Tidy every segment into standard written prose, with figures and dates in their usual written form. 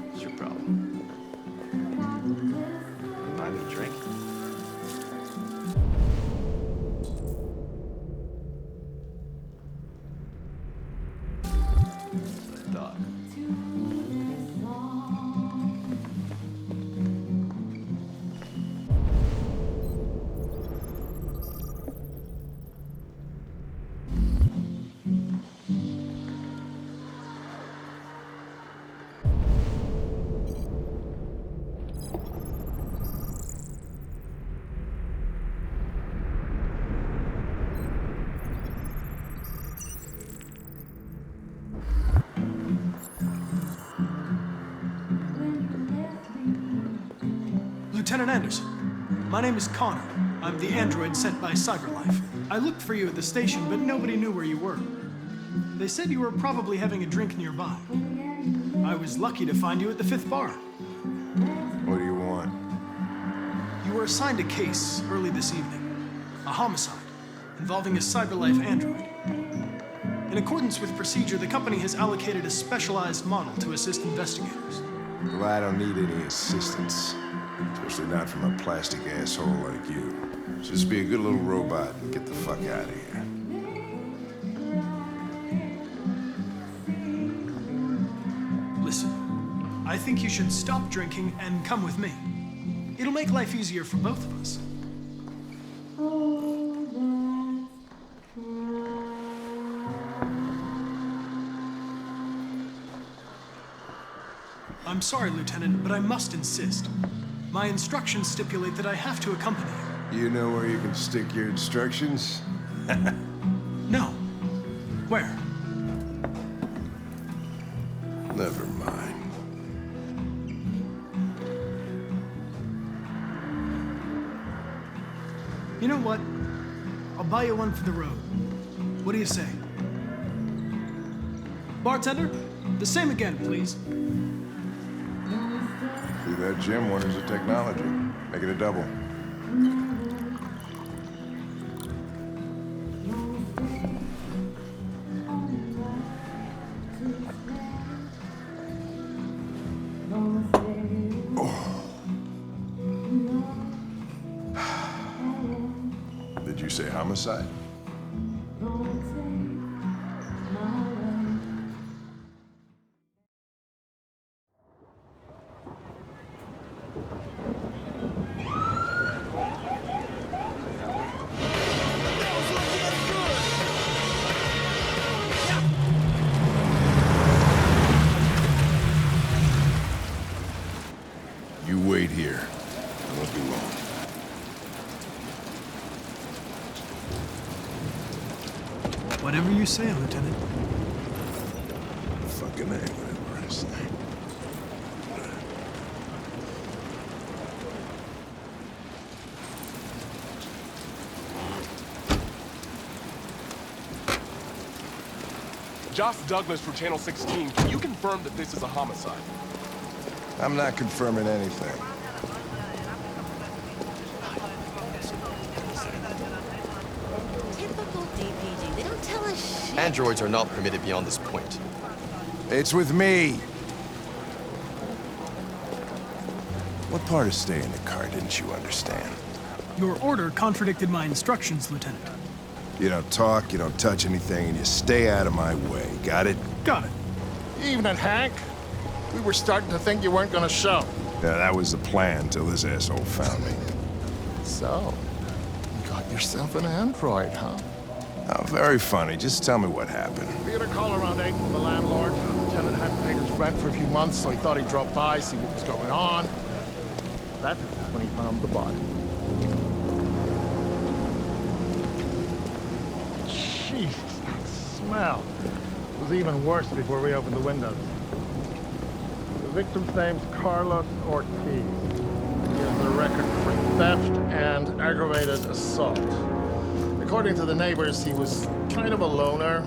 What's your problem? Buy me a drink? That's what I thought. Lieutenant Anderson, my name is Connor. I'm the android sent by CyberLife. I looked for you at the station, but nobody knew where you were. They said you were probably having a drink nearby. I was lucky to find you at the 5th bar. What do you want? You were assigned a case early this evening. A homicide involving a CyberLife android. In accordance with procedure, the company has allocated a specialized model to assist investigators. Well, I don't need any assistance. Especially not from a plastic asshole like you. Just be a good little robot and get the fuck out of here. Listen, I think you should stop drinking and come with me. It'll make life easier for both of us. I'm sorry, Lieutenant, but I must insist. My instructions stipulate that I have to accompany you. You know where you can stick your instructions? No. Where? Never mind. You know what? I'll buy you one for the road. What do you say? Bartender, the same again, please. See that, Jim? Wonders of technology. Make it a double. Did you say homicide? You wait here. I won't be long. Whatever you say, Lieutenant. Fucking A, whatever I say. Josh Douglas for Channel 16, can you confirm that this is a homicide? I'm not confirming anything. Typical DPD. They don't tell us shit. Androids are not permitted beyond this point. It's with me. What part of staying in the car didn't you understand? Your order contradicted my instructions, Lieutenant. You don't talk, you don't touch anything, and you stay out of my way. Got it? Got it. Evening, Hank. We were starting to think you weren't gonna show. Yeah, that was the plan till this asshole found me. So, you got yourself an android, huh? Oh, very funny. Just tell me what happened. We had a call around 8 from the landlord. The tenant hadn't paid his rent for a few months, so he thought he'd drop by, see what was going on. That's when he found the body. Jesus, that smell. It was even worse before we opened the windows. The victim's name's Carlos Ortiz. He has a record for theft and aggravated assault. According to the neighbors, he was kind of a loner.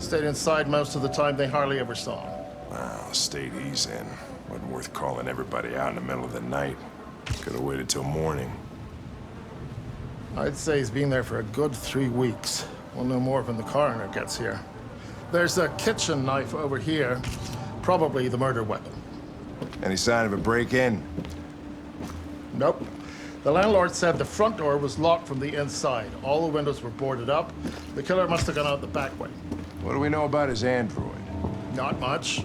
Stayed inside most of the time. They hardly ever saw him. Well, state he's in. Wasn't worth calling everybody out in the middle of the night. Could have waited till morning. I'd say he's been there for a good 3 weeks. We'll know more when the coroner gets here. There's a kitchen knife over here. Probably the murder weapon. Any sign of a break-in? Nope. The landlord said the front door was locked from the inside. All the windows were boarded up. The killer must have gone out the back way. What do we know about his android? Not much.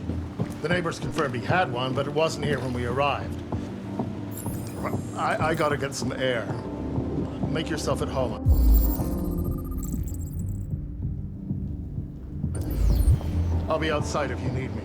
The neighbors confirmed he had one, but it wasn't here when we arrived. I gotta get some air. Make yourself at home. I'll be outside if you need me.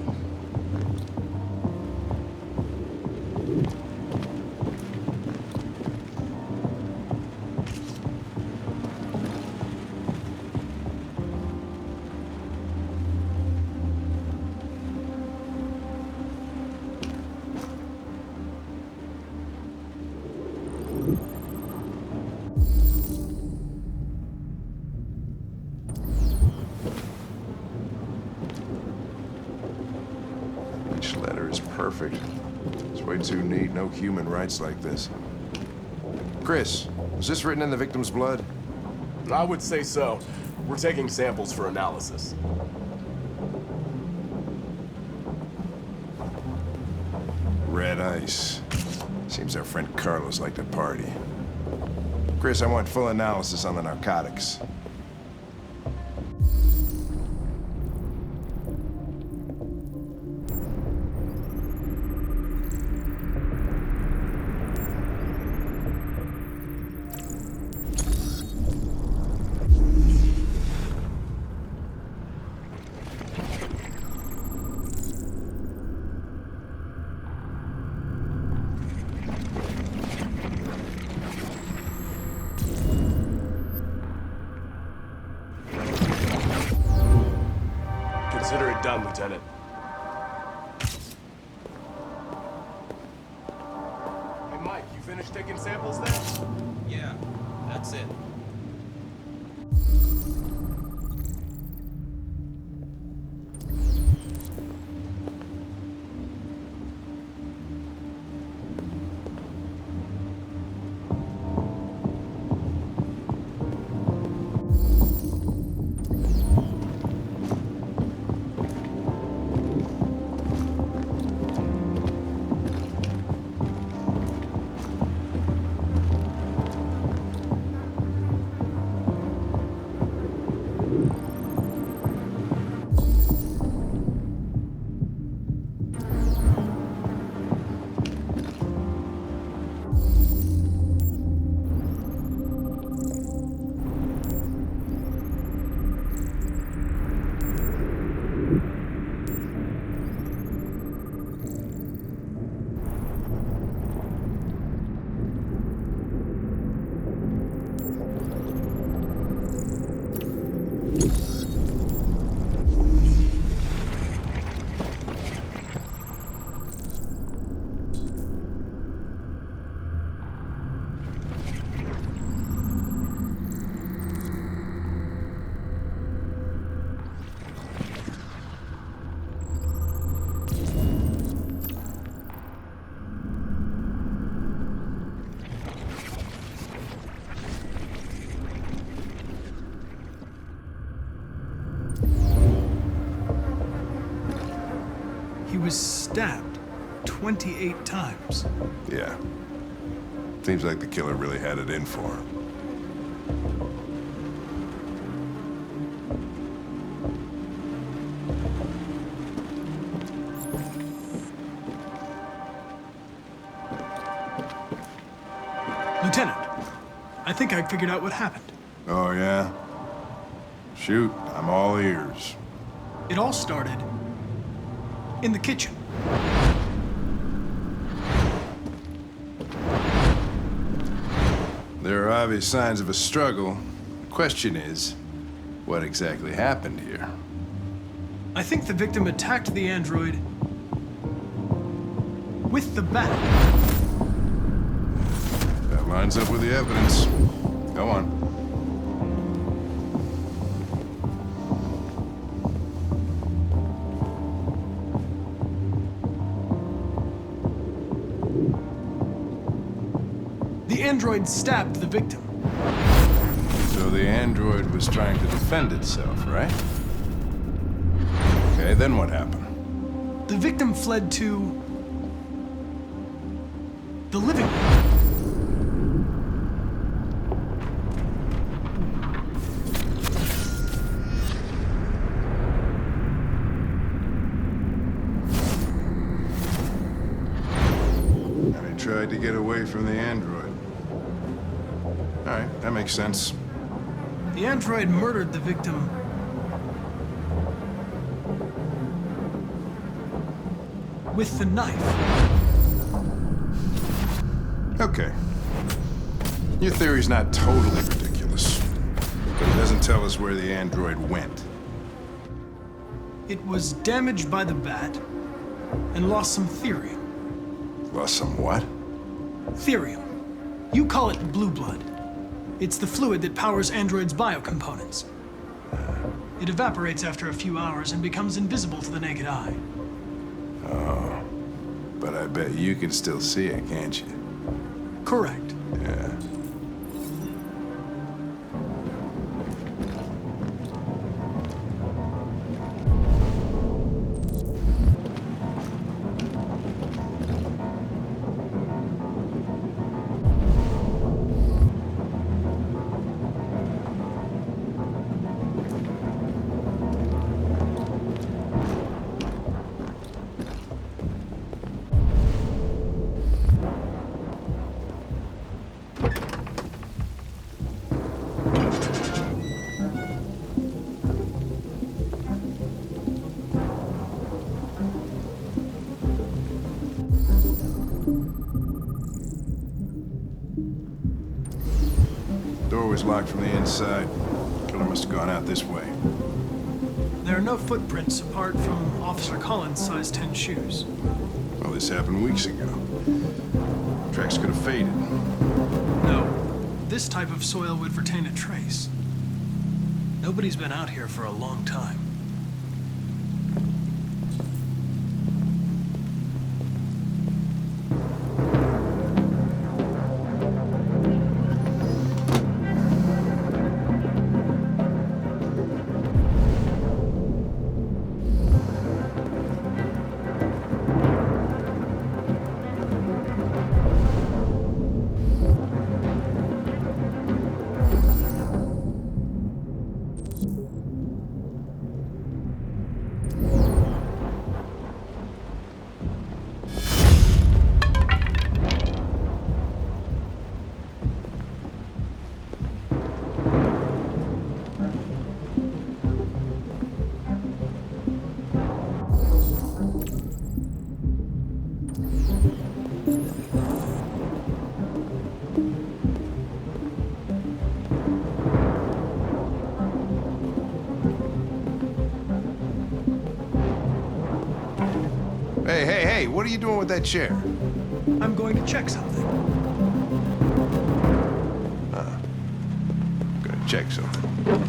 Each letter is perfect. It's way too neat. No human writes like this. Chris, was this written in the victim's blood? I would say so. We're taking samples for analysis. Red ice. Seems our friend Carlos liked to party. Chris, I want full analysis on the narcotics. Consider it done, Lieutenant. Hey, Mike, you finished taking samples then? Yeah, that's it. He was stabbed 28 times. Yeah. Seems like the killer really had it in for him. Lieutenant, I think I figured out what happened. Oh, yeah? Shoot, I'm all ears. It all started in the kitchen. There are obvious signs of a struggle. The question is, what exactly happened here? I think the victim attacked the android with the bat. That lines up with the evidence. Go on. The android stabbed the victim. So the android was trying to defend itself, right? Okay, then what happened? The victim fled to the living room. And he tried to get away from the android. All right, that makes sense. The android murdered the victim with the knife. Okay. Your theory's not totally ridiculous, but it doesn't tell us where the android went. It was damaged by the bat and lost some therium. Lost some what? Therium. You call it blue blood. It's the fluid that powers androids' biocomponents. It evaporates after a few hours and becomes invisible to the naked eye. Oh. But I bet you can still see it, can't you? Correct. Yeah. Door was locked from the inside. Killer must have gone out this way. There are no footprints apart from Officer Collins' size 10 shoes. Well, this happened weeks ago. Tracks could have faded. No, this type of soil would retain a trace. Nobody's been out here for a long time. Hey, what are you doing with that chair? I'm going to check something. Gonna check something.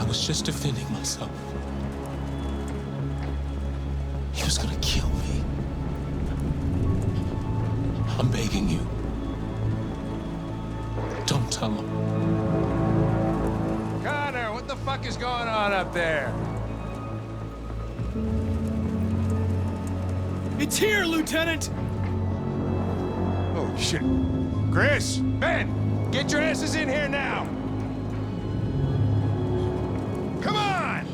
was just defending myself. He was gonna kill me. I'm begging you. Don't tell him. Connor, what the fuck is going on up there? It's here, Lieutenant! Oh, shit. Chris! Ben! Get your asses in here now! Come on!